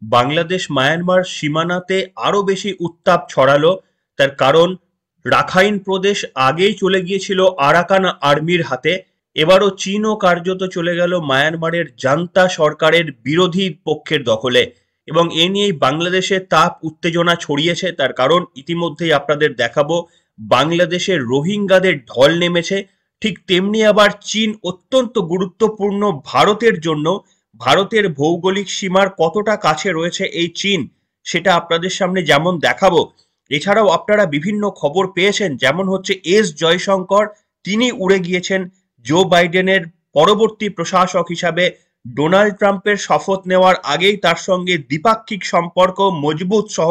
Bangladesh Myanmar সীমানাতে আরো বেশি উত্তাপ ছড়ালো। তার কারণ, রাখাইন প্রদেশ আগেই চলে গিয়েছিল আরাকান আর্মির হাতে। এবারও চীনও কার্যত চলে গেল মায়ানমারের জান্তা সরকারের বিরোধী পক্ষের দখলে। এবং এ নিয়েই বাংলাদেশে তাপ উত্তেজনা ছড়িয়েছে। তার কারণ ইতিমধ্যেই আপনাদের দেখাবো, বাংলাদেশের রোহিঙ্গাদের ঢল নেমেছে। ঠিক তেমনি আবার চীন অত্যন্ত গুরুত্বপূর্ণ ভারতের জন্য। ভারতের ভৌগোলিক সীমার কতটা কাছে রয়েছে এই চীন, সেটা আপনাদের সামনে যেমন দেখাবো। এছাড়াও আপনারা বিভিন্ন খবর পেয়েছেন, যেমন হচ্ছে এস জয়শঙ্কর, তিনি উড়ে গিয়েছেন জো বাইডেনের পরবর্তী প্রশাসক হিসাবে। ডোনাল্ড ট্রাম্পের শপথ নেওয়ার আগেই তার সঙ্গে দ্বিপাক্ষিক সম্পর্ক মজবুত সহ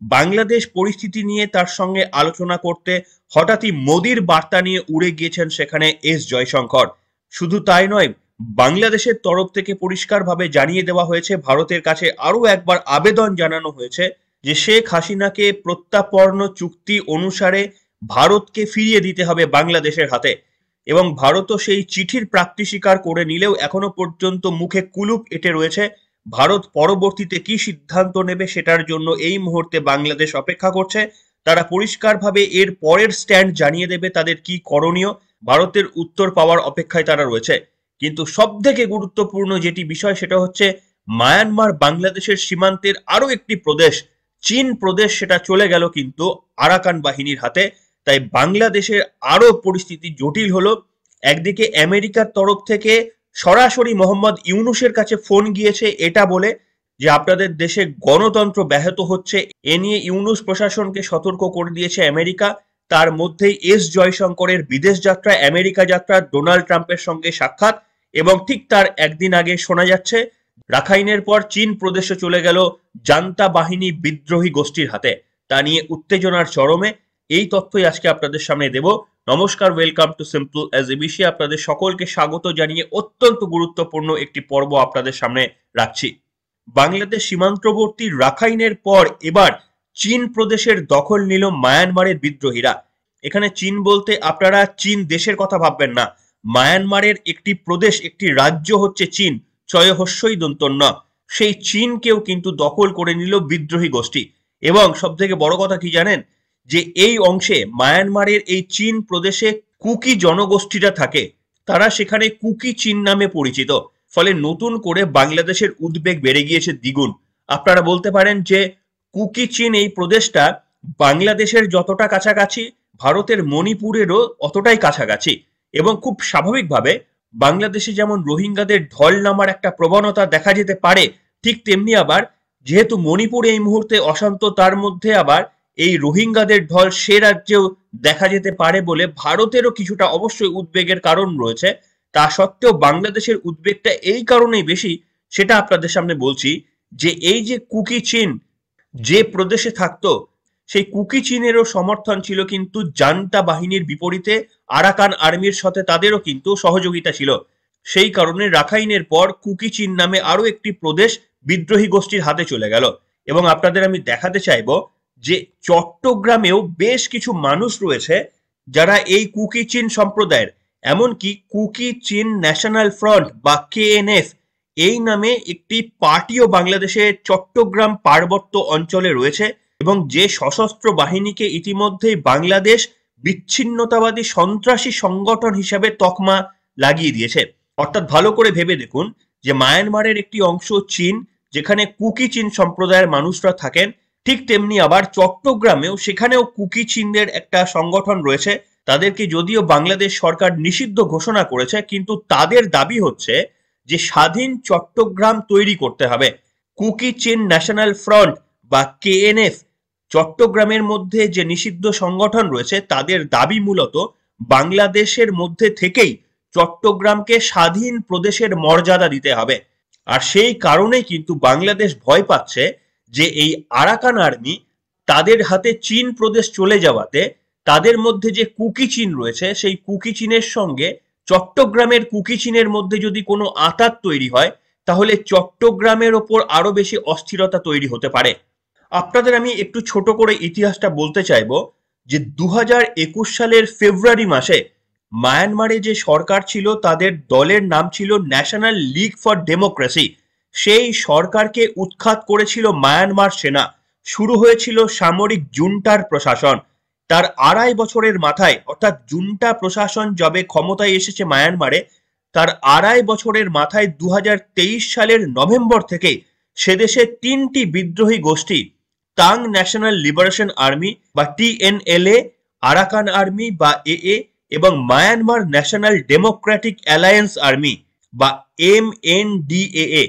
বাংলাদেশ পরিস্থিতি নিয়ে তার সঙ্গে আলোচনা করতে হঠাৎই মোদির বার্তা নিয়ে উড়ে গিয়েছেন সেখানে এস জয়শঙ্কর। শুধু তাই নয়, বাংলাদেশের তরফ থেকে পরিষ্কারভাবে জানিয়ে দেওয়া হয়েছে, ভারতের কাছে আরো একবার আবেদন জানানো হয়েছে যে শেখ হাসিনাকে প্রত্যাপর্ণ চুক্তি অনুসারে ভারতকে ফিরিয়ে দিতে হবে বাংলাদেশের হাতে। এবং ভারতও সেই চিঠির প্রাপ্তি স্বীকার করে নিলেও এখনো পর্যন্ত মুখে কুলুপ এঁটে রয়েছে। ভারত পরবর্তীতে কি সিদ্ধান্ত নেবে সেটার জন্য এই মুহূর্তে বাংলাদেশ অপেক্ষা করছে। তারা পরিষ্কারভাবে এর পরের স্ট্যান্ড জানিয়ে দেবে তাদের কি করণীয়। ভারতের উত্তর পাওয়ার অপেক্ষায় তারা রয়েছে। কিন্তু সব থেকে গুরুত্বপূর্ণ যেটি বিষয়, সেটা হচ্ছে মায়ানমার বাংলাদেশের সীমান্তের আরো একটি প্রদেশ, চীন প্রদেশ, সেটা চলে গেল কিন্তু আরাকান বাহিনীর হাতে। তাই বাংলাদেশের আরো পরিস্থিতি জটিল হলো। একদিকে আমেরিকার তরফ থেকে সরাসরি মোহাম্মদ ইউনূসের কাছে ফোন গিয়েছে এটা বলে যে আপনাদের দেশে গণতন্ত্র ব্যাহত হচ্ছে। এ নিয়ে ইউনূস প্রশাসনকে সতর্ক করে দিয়েছে আমেরিকা। তার মধ্যেই এস জয়শঙ্করের বিদেশ যাত্রা, আমেরিকা যাত্রা, ডোনাল্ড ট্রাম্পের সঙ্গে সাক্ষাৎ, এবং ঠিক তার একদিন আগে শোনা যাচ্ছে রাখাইনের পর চীন প্রদেশে চলে গেল জান্তা বাহিনী বিদ্রোহী গোষ্ঠীর হাতে। তা নিয়ে উত্তেজনার চরমে। এই তথ্যই আজকে আপনাদের সামনে দেব। নমস্কার, welcome to simple as ABC. আপনাদের সকলকে স্বাগত জানিয়ে অত্যন্ত গুরুত্বপূর্ণ একটি পর্ব আপনাদের সামনে রাখছি। বাংলাদেশ সীমান্তবর্তী রাখাইনের পর এবার চীন প্রদেশের দখল নিল মায়ানমারের বিদ্রোহীরা। এখানে চীন বলতে আপনারা চীন দেশের কথা ভাববেন না। মায়ানমারের একটি প্রদেশ, একটি রাজ্য হচ্ছে চীন, ছয় হস্যই দন্তন্য। সেই চীনকেও কিন্তু দখল করে নিল বিদ্রোহী গোষ্ঠী। এবং সব থেকে বড় কথা কি জানেন, যে এই অংশে মায়ানমারের এই চীন প্রদেশে কুকি জনগোষ্ঠীরা থাকে। তারা সেখানে কুকি চীন নামে পরিচিত। ফলে নতুন করে বাংলাদেশের উদ্বেগ বেড়ে গিয়েছে দ্বিগুণ। আপনারা বলতে পারেন যে কুকি চীন এই প্রদেশটা বাংলাদেশের যতটা কাছাকাছি, ভারতের মণিপুরেরও অতটাই কাছাকাছি। এবং খুব স্বাভাবিকভাবে বাংলাদেশে যেমন রোহিঙ্গাদের ঢল নামার একটা প্রবণতা দেখা যেতে পারে, ঠিক তেমনি আবার যেহেতু মণিপুর এই মুহূর্তে অশান্ত, তার মধ্যে আবার এই রোহিঙ্গাদের ঢল সে রাজ্যেও দেখা যেতে পারে বলে ভারতেরও কিছুটা অবশ্যই উদ্বেগের কারণ রয়েছে। তা সত্ত্বেও বাংলাদেশের উদ্বেগটা এই কারণেই বেশি, সেটা আপনাদের সামনে বলছি। যে এই যে কুকি চীন যে প্রদেশে থাকতো, সেই কুকি চীনেরও সমর্থন ছিল কিন্তু জান্তা বাহিনীর বিপরীতে। আরাকান আর্মির সাথে তাদেরও কিন্তু সহযোগিতা ছিল। সেই কারণে রাখাইনের পর কুকি চীন নামে আরো একটি প্রদেশ বিদ্রোহী গোষ্ঠীর হাতে চলে গেল। এবং আপনাদের আমি দেখাতে চাইবো যে চট্টগ্রামেও বেশ কিছু মানুষ রয়েছে যারা এই কুকি চীন সম্প্রদায়ের। এমনকি কুকি চীন ন্যাশনাল ফ্রন্ট বা কেএনএফ এই নামে একটি পার্টিও বাংলাদেশের চট্টগ্রাম পার্বত্য অঞ্চলে রয়েছে। এবং যে সশস্ত্র বাহিনীকে ইতিমধ্যেই বাংলাদেশ বিচ্ছিন্নতাবাদী সন্ত্রাসী সংগঠন হিসাবে তকমা লাগিয়ে দিয়েছে। অর্থাৎ ভালো করে ভেবে দেখুন যে মায়ানমারের একটি অংশ চীন, যেখানে কুকি চীন সম্প্রদায়ের মানুষরা থাকেন, ঠিক তেমনি আবার চট্টগ্রামেও সেখানেও কুকি চীনদের একটা সংগঠন রয়েছে। তাদেরকে যদিও বাংলাদেশ সরকার নিষিদ্ধ ঘোষণা করেছে, কিন্তু তাদের দাবি হচ্ছে যে স্বাধীন চট্টগ্রাম তৈরি করতে হবে। কুকি চীন ন্যাশনাল ফ্রন্ট বা কেএনএফ চট্টগ্রামের মধ্যে যে নিষিদ্ধ সংগঠন রয়েছে, তাদের দাবি মূলত বাংলাদেশের মধ্যে থেকেই চট্টগ্রামকে স্বাধীন প্রদেশের মর্যাদা দিতে হবে। আর সেই কারণেই কিন্তু বাংলাদেশ ভয় পাচ্ছে যে এই আরাকান আর্মি তাদের হাতে চীন প্রদেশ চলে যাওয়াতে তাদের মধ্যে যে কুকি চীন রয়েছে, সেই কুকি চীনের সঙ্গে চট্টগ্রামের কুকি চীনের মধ্যে যদি কোনো আঁতাত তৈরি হয়, তাহলে চট্টগ্রামের ওপর আরো বেশি অস্থিরতা তৈরি হতে পারে। আপনাদের আমি একটু ছোট করে ইতিহাসটা বলতে চাইবো যে 2021 সালের ফেব্রুয়ারি মাসে মায়ানমারে যে সরকার ছিল, তাদের দলের নাম ছিল ন্যাশনাল লিগ ফর ডেমোক্রেসি। সেই সরকারকে উৎখাত করেছিল মায়ানমার সেনা। শুরু হয়েছিল সামরিক জুন্টার প্রশাসন। তার 2.5 বছরের মাথায়, অর্থাৎ জুন্টা প্রশাসন যবে ক্ষমতায় এসেছে মায়ানমারে, তার 2.5 বছরের মাথায় 2023 সালের নভেম্বর থেকে সেদেশে 3টি বিদ্রোহী গোষ্ঠী, তাং ন্যাশনাল লিবারেশন আর্মি বা TNLA, আরাকান আর্মি বা AA এবং Myanmar national Democratic alliance army বা MNDAA,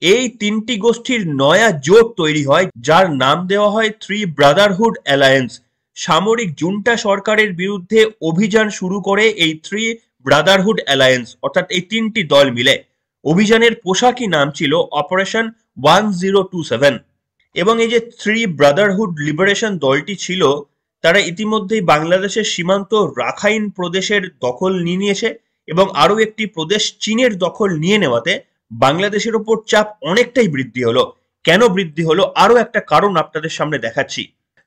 এই 3টি গোষ্ঠীর নয়া জোট তৈরি হয়, যার নাম দেওয়া হয় থ্রি ব্রাদারহুড অ্যালায়েন্স। সামরিক জুন্টা সরকারের বিরুদ্ধে অভিযান শুরু করে এই থ্রি ব্রাদারহুড অ্যালায়েন্স, অর্থাৎ এই 3টি দল মিলে। অভিযানের পোশাকি নাম ছিল অপারেশন 1027। এবং এই যে থ্রি ব্রাদারহুড লিবারেশন দলটি ছিল, তারা ইতিমধ্যেই বাংলাদেশের সীমান্ত রাখাইন প্রদেশের দখল নিয়ে নিয়েছে এবং আরো একটি প্রদেশ চীনের দখল নিয়ে নেওয়াতে বাংলাদেশের উপর চাপ অনেকটাই বৃদ্ধি হলো। কেন বৃদ্ধি হলো, আরো একটা কারণ আপনাদের সামনে দেখাচ্ছি।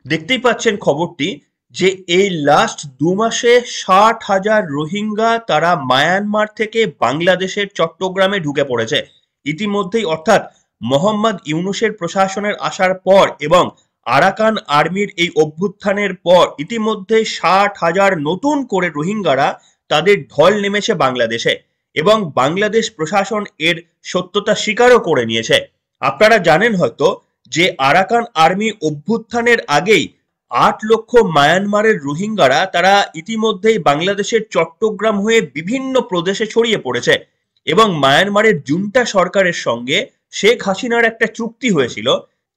দেখতেই পাচ্ছেন খবরটি যে এই লাস্ট 2 মাসে 60,000 রোহিঙ্গা তারা মায়ানমার থেকে বাংলাদেশের চট্টগ্রামে ঢুকে পড়েছে ইতিমধ্যেই। অর্থাৎ মোহাম্মদ ইউনূসের প্রশাসনের আসার পর এবং আরাকান আর্মির এই অভ্যুত্থানের পর ইতিমধ্যে 60,000 নতুন করে রোহিঙ্গারা তাদের ঢল নেমেছে বাংলাদেশে এবং বাংলাদেশ প্রশাসন এর সত্যতা স্বীকারও করে নিয়েছে। আপনারা জানেন হয়তো যে আরাকান আর্মি অভ্যুত্থানের আগেই 8 লক্ষ মায়ানমারের রোহিঙ্গারা তারা ইতিমধ্যেই বাংলাদেশের চট্টগ্রাম হয়ে বিভিন্ন প্রদেশে ছড়িয়ে পড়েছে এবং মায়ানমারের জুন্টা সরকারের সঙ্গে শেখ হাসিনার একটা চুক্তি হয়েছিল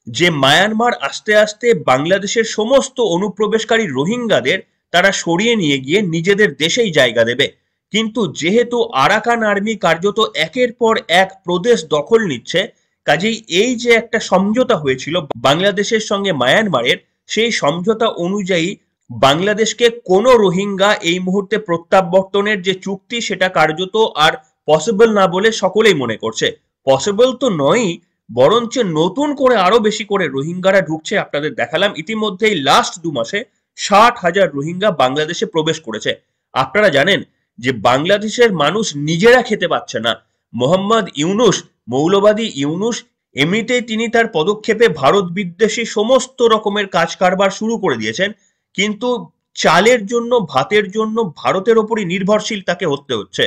যে মায়ানমার আস্তে আস্তে বাংলাদেশের সমস্ত অনুপ্রবেশকারী রোহিঙ্গাদের তারা সরিয়ে নিয়ে গিয়ে নিজেদের দেশেই জায়গা দেবে। কিন্তু যেহেতু আরাকান আর্মি কার্যত একের পর এক প্রদেশ দখল নিচ্ছে, কাজেই এই যে একটা সমঝোতা হয়েছিল বাংলাদেশের সঙ্গে মায়ানমারের, সেই সমঝোতা অনুযায়ী বাংলাদেশকে কোনো রোহিঙ্গা এই মুহূর্তে প্রত্যাবর্তনের যে চুক্তি সেটা কার্যত আর পসিবল না বলে সকলেই মনে করছে। পসিবল তো নয়ই, বরঞ্চ নতুন করে আরো বেশি করে রোহিঙ্গারা ঢুকছে। আপনাদের দেখালাম ইতিমধ্যেই লাস্ট 2 মাসে 60,000 রোহিঙ্গা বাংলাদেশে প্রবেশ করেছে। আপনারা জানেন যে বাংলাদেশের মানুষ নিজেরা খেতে পাচ্ছে না। মোহাম্মদ ইউনূস, মৌলবাদী ইউনূস, এমনিতেই তিনি তার পদক্ষেপে ভারত বিদ্বেষী সমস্ত রকমের কাজ কারবার শুরু করে দিয়েছেন, কিন্তু চালের জন্য, ভাতের জন্য ভারতের ওপরই নির্ভরশীল তাকে হতে হচ্ছে।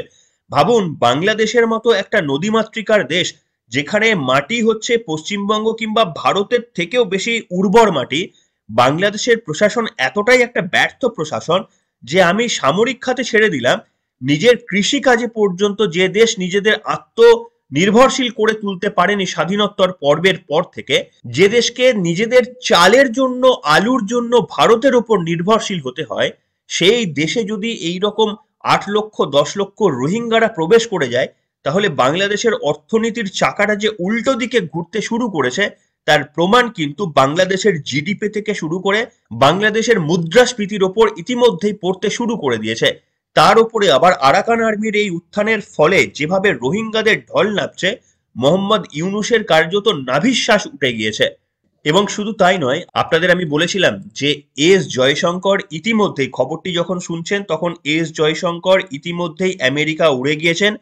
ভাবুন, বাংলাদেশের মতো একটা নদীমাতৃকার দেশ, যেখানে মাটি হচ্ছে পশ্চিমবঙ্গ কিংবা ভারতের থেকেও বেশি উর্বর মাটি, বাংলাদেশের প্রশাসন এতটাই একটা ব্যর্থ প্রশাসন যে আমি সামরিক খাতে ছেড়ে দিলাম, নিজের কৃষি কাজে পর্যন্ত যে দেশ নিজেদের আত্মনির্ভরশীল করে তুলতে পারেনি স্বাধীনোত্তর পর্বের পর থেকে, যে দেশকে নিজেদের চালের জন্য, আলুর জন্য ভারতের উপর নির্ভরশীল হতে হয়, সেই দেশে যদি এই রকম 8 লক্ষ 10 লক্ষ রোহিঙ্গারা প্রবেশ করে যায়, তাহলে বাংলাদেশের অর্থনীতির চাকাটা যে উল্টো দিকে ঘুরতে শুরু করেছে তার প্রমাণ কিন্তু বাংলাদেশের জিডিপি থেকে শুরু করে বাংলাদেশের মুদ্রাস্ফীতির ওপর ইতিমধ্যেই পড়তে শুরু করে দিয়েছে। তার উপরে আবার আরাকান আর্মির এই উত্থানের ফলে যেভাবে রোহিঙ্গাদের ঢল নামছে, মোহাম্মদ ইউনূসের কার্যত নাভিশ্বাস উঠে গিয়েছে। এবং শুধু তাই নয়, আপনাদের আমি বলেছিলাম যে এস জয়শঙ্কর ইতিমধ্যেই, খবরটি যখন শুনছেন তখন এস জয়শঙ্কর ইতিমধ্যেই আমেরিকা উড়ে গিয়েছেন।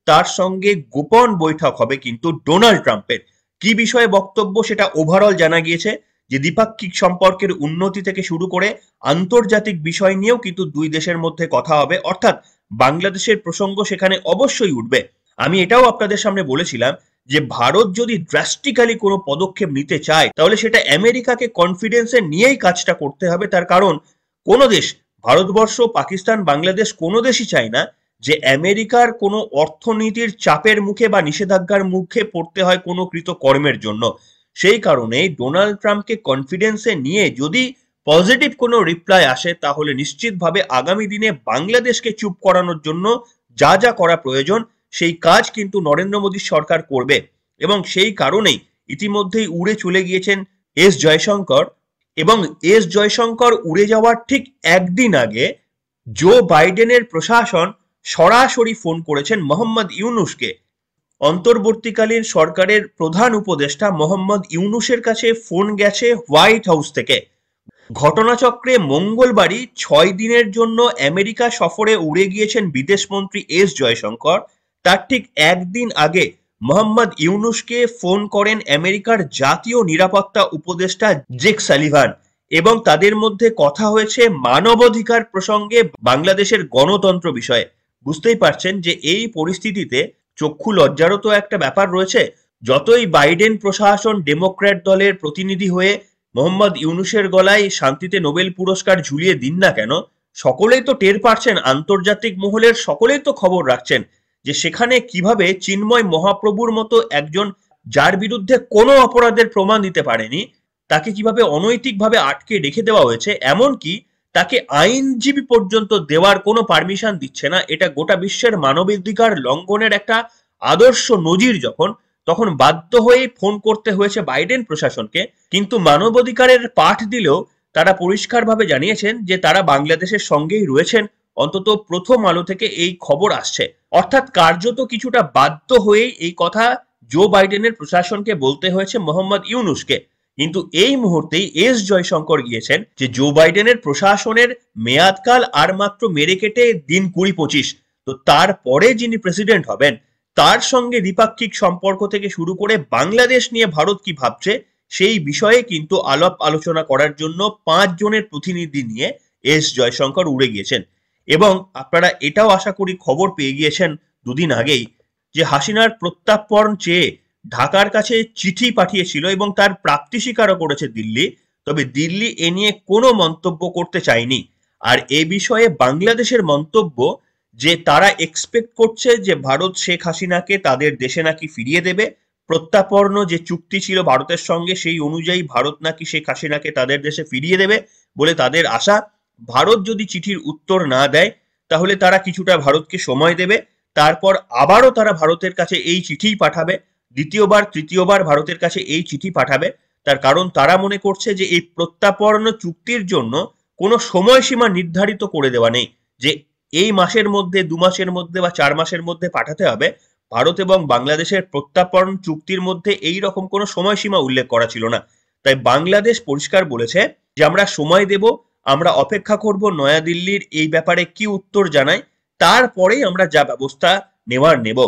তার সঙ্গে গোপন বৈঠক হবে কিন্তু ডোনাল্ড ট্রাম্পের। কি বিষয়ে বক্তব্য সেটা ওভারঅল জানা গিয়েছে যে দ্বিপাক্ষিক সম্পর্কের উন্নতি থেকে শুরু করে আন্তর্জাতিক বিষয় নিয়েও কিন্তু দুই দেশের মধ্যে কথা হবে, অর্থাৎ বাংলাদেশের প্রসঙ্গ সেখানে অবশ্যই উঠবে। আমি এটাও আপনাদের সামনে বলেছিলাম যে ভারত যদি ড্রাস্টিক্যালি কোনো পদক্ষেপ নিতে চায় তাহলে সেটা আমেরিকাকে কনফিডেন্সে নিয়েই কাজটা করতে হবে। তার কারণ কোনো দেশ, ভারতবর্ষ, পাকিস্তান, বাংলাদেশ, কোনো দেশই চায় না যে আমেরিকার কোনো অর্থনীতির চাপের মুখে বা নিষেধাজ্ঞার মুখে পড়তে হয় কোনো কৃতকর্মের জন্য। সেই কারণে ডোনাল্ড ট্রাম্পকে কনফিডেন্সে নিয়ে যদি পজিটিভ কোনো রিপ্লাই আসে, তাহলে নিশ্চিতভাবে আগামী দিনে বাংলাদেশকে চুপ করানোর জন্য যা যা করা প্রয়োজন সেই কাজ কিন্তু নরেন্দ্র মোদী সরকার করবে। এবং সেই কারণেই ইতিমধ্যেই উড়ে চলে গিয়েছেন এস জয়শঙ্কর। এবং এস জয়শঙ্কর উড়ে যাওয়ার ঠিক একদিন আগে জো বাইডেনের প্রশাসন সরাসরি ফোন করেছেন মোহাম্মদ ইউনূসকে। অন্তর্বর্তীকালীন সরকারের প্রধান উপদেষ্টা মোহাম্মদ ইউনূসের কাছে ফোন গেছে হোয়াইট হাউস থেকে। ঘটনাচক্রে মঙ্গলবারই 6 দিনের জন্য আমেরিকা সফরে উড়ে গিয়েছেন বিদেশমন্ত্রী এস জয়শঙ্কর। তার ঠিক একদিন আগে মোহাম্মদ ইউনুসকে ফোন করেন আমেরিকার জাতীয় নিরাপত্তা উপদেষ্টা জেক সালিভান, এবং তাদের মধ্যে কথা হয়েছে মানবাধিকার প্রসঙ্গে বাংলাদেশের গণতন্ত্র বিষয়ে। বুঝতেই পারছেন যে এই পরিস্থিতিতে চক্ষু লজ্জারও তো একটা ব্যাপার রয়েছে। যতই বাইডেন প্রশাসন ডেমোক্র্যাট দলের প্রতিনিধি হয়ে মোহাম্মদ ইউনুসের গলায় শান্তিতে নোবেল পুরস্কার ঝুলিয়ে দিন না কেন, সকলেই তো টের পাচ্ছেন, আন্তর্জাতিক মহলের সকলেই তো খবর রাখছেন যে সেখানে কিভাবে চিন্ময় মহাপ্রভুর মতো একজন, যার বিরুদ্ধে কোনো অপরাধের প্রমাণ দিতে পারেনি, তাকে কিভাবে অনৈতিকভাবে আটকে রেখে দেওয়া হয়েছে, এমনকি তাকে আইনজীবী পর্যন্ত দেওয়ার কোনো পারমিশন দিচ্ছে না। এটা গোটা বিশ্বের মানবাধিকার লঙ্ঘনের একটা আদর্শ নজির। তখন বাধ্য হয়ে ফোন করতে হয়েছে বাইডেন প্রশাসনকে। কিন্তু মানবাধিকারের পাঠ দিলেও তারা পরিষ্কারভাবে জানিয়েছেন যে তারা বাংলাদেশের সঙ্গেই রয়েছেন। অন্তত প্রথম আলো থেকে এই খবর আসছে। অর্থাৎ কার্যত কিছুটা বাধ্য হয়ে এই কথা জো বাইডেনের প্রশাসনকে বলতে হয়েছে মোহাম্মদ ইউনুসকে। কিন্তু এই মুহূর্তেই এস জয়শঙ্কর গিয়েছেন যে জো বাইডেনের প্রশাসনের মেয়াদকাল আর মাত্র মেরে কেটে দিন 20-25, তো তারপরে যিনি প্রেসিডেন্ট হবেন তার সঙ্গে দ্বিপাক্ষিক সম্পর্ক থেকে শুরু করে বাংলাদেশ নিয়ে ভারত কি ভাবছে সেই বিষয়ে কিন্তু আলাপ আলোচনা করার জন্য 5 জনের প্রতিনিধি নিয়ে এস জয়শঙ্কর উড়ে গিয়েছেন। এবং আপনারা এটাও আশা করি খবর পেয়ে গিয়েছেন দুদিন আগেই যে হাসিনার প্রত্যার্পণ চেয়ে ঢাকার কাছে চিঠি পাঠিয়েছিল এবং তার প্রাপ্তি স্বীকারও করেছে দিল্লি। তবে দিল্লি এ নিয়ে কোনো মন্তব্য করতে চায়নি। আর এ বিষয়ে বাংলাদেশের মন্তব্য যে তারা এক্সপেক্ট করছে যে ভারত শেখ হাসিনাকে তাদের দেশে নাকি ফিরিয়ে দেবে। প্রত্যার্পণ যে চুক্তি ছিল ভারতের সঙ্গে সেই অনুযায়ী ভারত নাকি শেখ হাসিনাকে তাদের দেশে ফিরিয়ে দেবে বলে তাদের আশা। ভারত যদি চিঠির উত্তর না দেয় তাহলে তারা কিছুটা ভারতকে সময় দেবে, তারপর আবারও তারা ভারতের কাছে এই চিঠিই পাঠাবে, দ্বিতীয়বার তৃতীয়বার ভারতের কাছে এই চিঠি পাঠাবে। তার কারণ তারা মনে করছে যে এই প্রত্যার্পণ চুক্তির জন্য কোনো সময়সীমা নির্ধারিত করে দেওয়া নেই যে এই মাসের মধ্যে, 2 মাসের মধ্যে বা 4 মাসের মধ্যে পাঠাতে হবে। ভারত এবং বাংলাদেশের প্রত্যার্পণ চুক্তির মধ্যে এই রকম কোনো সময়সীমা উল্লেখ করা ছিল না। তাই বাংলাদেশ পরিষ্কার বলেছে যে আমরা সময় দেব, আমরা অপেক্ষা করব নয়াদিল্লির এই ব্যাপারে কি উত্তর জানায়, তারপরেই আমরা যা ব্যবস্থা নেওয়ার নেব।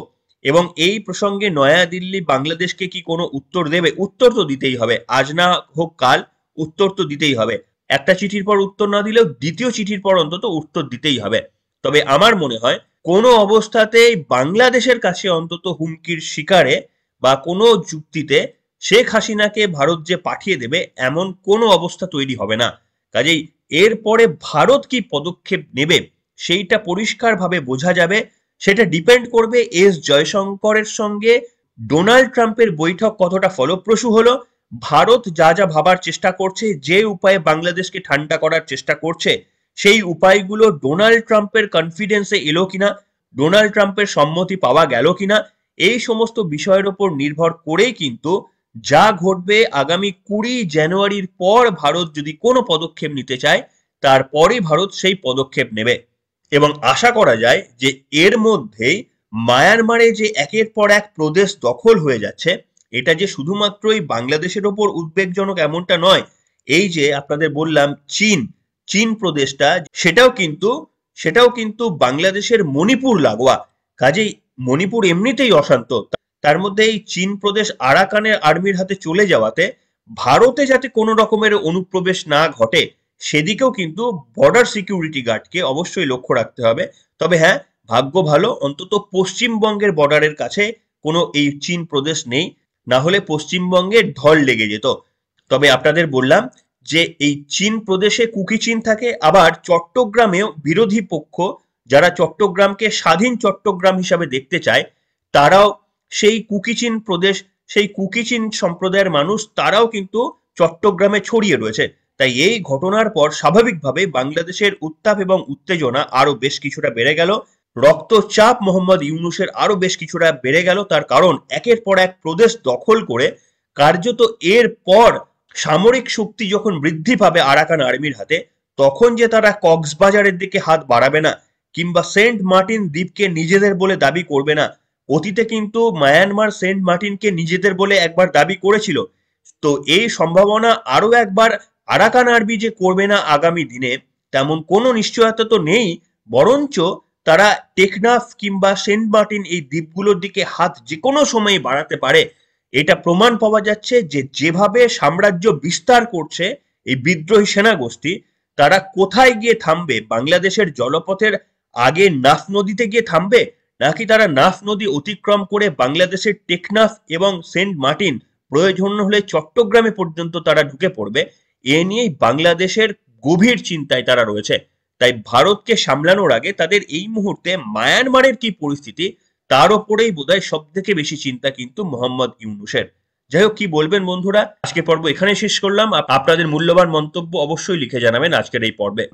এবং এই প্রসঙ্গে নয়াদিল্লি বাংলাদেশকে কি কোনো উত্তর দেবে? উত্তর তো দিতেই হবে, আজ না হোক কাল উত্তর তো দিতেই হবে। একটা চিঠির পর উত্তর না দিলেও দ্বিতীয় চিঠির পর অন্তত উত্তর দিতেই হবে। তবে আমার মনে হয় কোনো অবস্থাতেই বাংলাদেশের কাছে অন্তত হুমকির শিকারে বা কোনো যুক্তিতে শেখ হাসিনাকে ভারত যে পাঠিয়ে দেবে এমন কোনো অবস্থা তৈরি হবে না। কাজেই এরপরে ভারত কি পদক্ষেপ নেবে সেইটা পরিষ্কারভাবে বোঝা যাবে। সেটা ডিপেন্ড করবে এস জয়শঙ্করের সঙ্গে ডোনাল্ড ট্রাম্পের বৈঠক কতটা ফলপ্রসূ হলো, ভারত যা যা ভাবার চেষ্টা করছে, যে উপায়ে বাংলাদেশকে ঠান্ডা করার চেষ্টা করছে সেই উপায়গুলো ডোনাল্ড ট্রাম্পের কনফিডেন্সে এলো কিনা, ডোনাল্ড ট্রাম্পের সম্মতি পাওয়া গেল কিনা, এই সমস্ত বিষয়ের উপর নির্ভর করেই কিন্তু যা ঘটবে আগামী 20 জানুয়ারির পর ভারত যদি কোনো পদক্ষেপ নিতে চায় তারপরেই ভারত সেই পদক্ষেপ নেবে। এবং আশা করা যায় যে এর মধ্যেই মায়ানমারে যে একের পর এক প্রদেশ দখল হয়ে যাচ্ছে, এটা যে শুধুমাত্রই বাংলাদেশের ওপর উদ্বেগজনক এমনটা নয়। এই যে আপনাদের বললাম চীন প্রদেশটা, সেটাও কিন্তু বাংলাদেশের মণিপুর লাগোয়া। কাজেই মণিপুর এমনিতেই অশান্ত, তার মধ্যে এই চীন প্রদেশ আরাকানের আর্মির হাতে চলে যাওয়াতে ভারতে যাতে কোনো রকমের অনুপ্রবেশ না ঘটে সেদিকেও কিন্তু বর্ডার সিকিউরিটি গার্ডকে অবশ্যই লক্ষ্য রাখতে হবে। তবে হ্যাঁ, ভাগ্য ভালো অন্তত পশ্চিমবঙ্গের বর্ডারের কাছে কোনো এই চীন প্রদেশ নেই, না হলে পশ্চিমবঙ্গে ঢল লেগে যেত। তবে আপনাদের বললাম যে এই চীন প্রদেশে কুকি চীন থাকে, আবার চট্টগ্রামেও বিরোধী পক্ষ যারা চট্টগ্রামকে স্বাধীন চট্টগ্রাম হিসাবে দেখতে চায় তারাও সেই কুকি চীন প্রদেশ, সেই কুকি চীন সম্প্রদায়ের মানুষ তারাও কিন্তু চট্টগ্রামে ছড়িয়ে রয়েছে। তাই এই ঘটনার পর স্বাভাবিকভাবে বাংলাদেশের উত্তাপ এবং উত্তেজনা আরো বেশ কিছুটা বেড়ে গেল, রক্তচাপ মোহাম্মদ ইউনুসের আরো বেশ কিছুটা বেড়ে গেল। তার কারণ একের পর এক প্রদেশ দখল করে কার্যত এর পর সামরিক শক্তি যখন বৃদ্ধি পাবে আরাকান আর্মির হাতে, তখন যে তারা কক্সবাজারের দিকে হাত বাড়াবে না কিংবা সেন্ট মার্টিন দ্বীপকে নিজেদের বলে দাবি করবে না। অতীতে কিন্তু মায়ানমার সেন্ট মার্টিনকে নিজেদের বলে একবার দাবি করেছিল, তো এই সম্ভাবনা আরো একবার আরাকান আর্মি যে করবে না আগামী দিনে তেমন কোনো নিশ্চয়তা তো নেই। বরঞ্চ তারা টেকনাফ কিংবা সেন্ট মার্টিন এই দ্বীপগুলোর দিকে হাত যে কোনো সময় বাড়াতে পারে। এটা প্রমাণ পাওয়া যাচ্ছে যে যেভাবে সাম্রাজ্য বিস্তার করছে এই বিদ্রোহী সেনা গোষ্ঠী, তারা কোথায় গিয়ে থামবে? বাংলাদেশের জলপথের আগে নাফ নদীতে গিয়ে থামবে, নাকি তারা নাফ নদী অতিক্রম করে বাংলাদেশের টেকনাফ এবং সেন্ট মার্টিন, প্রয়োজন হলে চট্টগ্রামে পর্যন্ত তারা ঢুকে পড়বে? এ নিয়েই বাংলাদেশের গভীর চিন্তায় তারা রয়েছে। তাই ভারতকে সামলানোর আগে তাদের এই মুহূর্তে মায়ানমারের কি পরিস্থিতি, তার ওপরেই বোধহয় সব থেকে বেশি চিন্তা কিন্তু মোহাম্মদ ইউনূসের। যাই হোক, কি বলবেন বন্ধুরা? আজকে পর্ব এখানে শেষ করলাম। আপনাদের মূল্যবান মন্তব্য অবশ্যই লিখে জানাবেন আজকের এই পর্বে।